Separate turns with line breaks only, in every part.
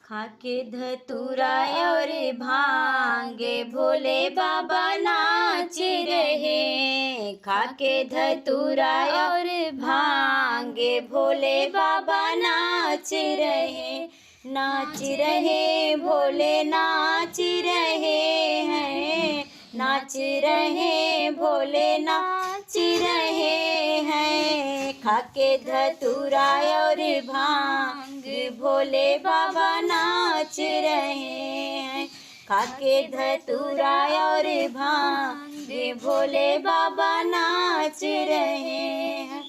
खाके धतूरा और भांगे भोले बाबा नाच रहे। खाके धतूरा और भांगे भोले बाबा नाच रहे। नाच रहे भोले नाच रहे हैं। नाच रहे भोले नाच रहे हैं। खाके धतूरा और भांग भोले बाबा नाच रहे हैं। खाके धतूरा और भांग भोले बाबा नाच रहे हैं।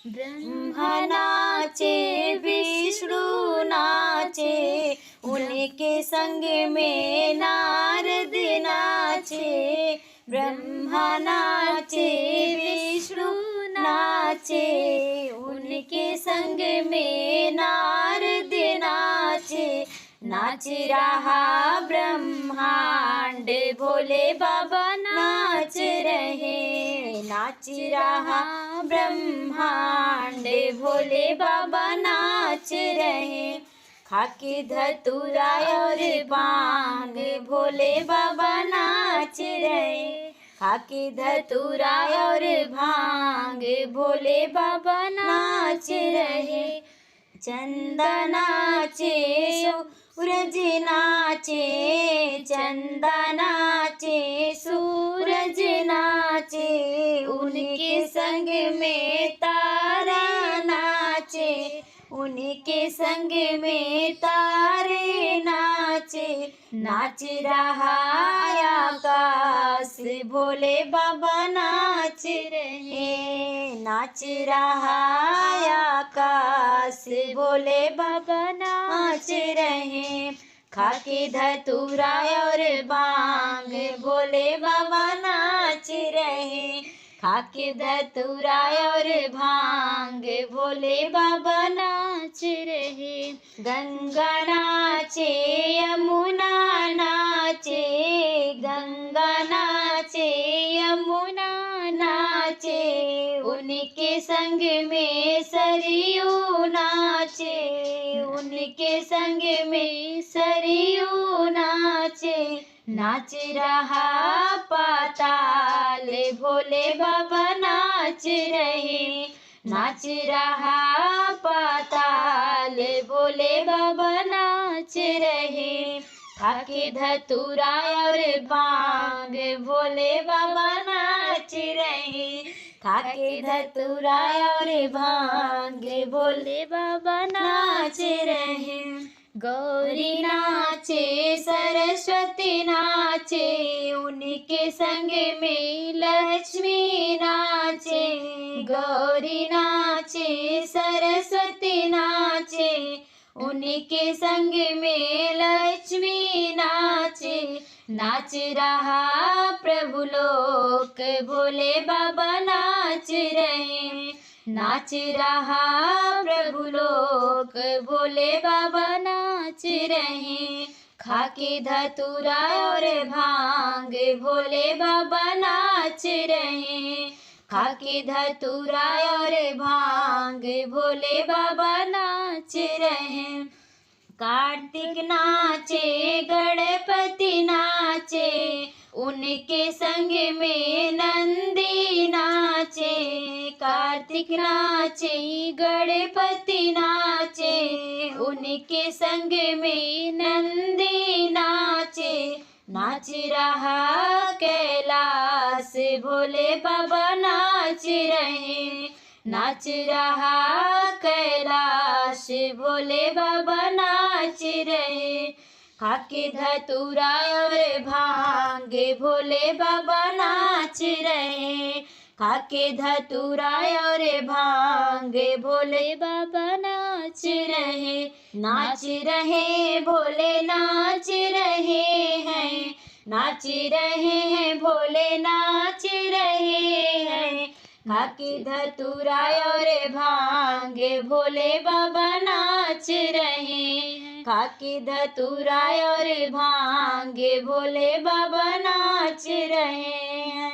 ब्रह्मा नाचे विष्णु नाचे, उनके संग में नारद नाचे। ब्रह्मा नाचे विष्णु नाचे, उनके संग में नारद नाचे। नाच रहा ब्रह्मांड भोले बाबा नाच रहे। नाच रहा ब्रह्मांड भोले बाबा नाच रहे। खाके धतूरा और भांग भोले बाबा नाच रहे। खाके धतूरा और भांग भोले बाबा नाच रहे। चंदा नाचे सूरज नाचे, चंदा नाचे सूरज नाचे, उनके संग में तारा नाचे। उनके संग में तारे नाचे। नाच रहा आकाश भोले बाबा नाच रहे। नाच रहा आकाश भोले बाबा नाच रहे। खाके धतूरा और भांग भोले बाबा नाच रहे। खाके धतूरा और भांग भोले बाबा नाच रहे। गंगा नाचे यमुना नाचे, गंगा नाचे यमुना नाचे, उनके संग में सरयू नाचे। उनके संग में सरयू नाचे। नाच रहा पाताल भोले बाबा नाच रहे। नाच रहा पाताल भोले बाबा नाच रहे। खाके धतूरा और भांग भोले बाबा नाच रहे। खाके धतूरा और भांग भोले बाबा नाच रहे। गौरी नाचे सरस्वती नाचे, उनके संग में लक्ष्मी नाचे। गौरी नाचे सरस्वती नाचे, उनके संग में लक्ष्मी नाचे। नाच रहा प्रभु लोक भोले बाबा नाच रहे। नाच रहा प्रभु लोक भोले बाबा नाच रहे। खाके धतूरा और भांग भोले बाबा नाच रहे। खाके धतूरा और भांग भोले बाबा नाच रहे। कार्तिक नाचे गणपति नाचे, उनके संग में नंदी नाचे। कार्तिक नाचे गणपति नाचे, उनके संग में नंदी नाचे। नाच रहा कैलाश भोले बाबा नाच रहे। नाच रहा कैलाश भोले बाबा नाच रहे। खाके धतूरा और भांग भोले बाबा नाच रहे। खाके धतूरा और भांग भोले बाबा नाच रहे। नाच रहे भोले नाच रहे हैं। नाच रहे हैं भोले नाच रहे हैं। खाके धतूरा और भांग भोले बाबा नाच रहे। खाके धतूरा और भांग भोले बाबा नाच रहे हैं।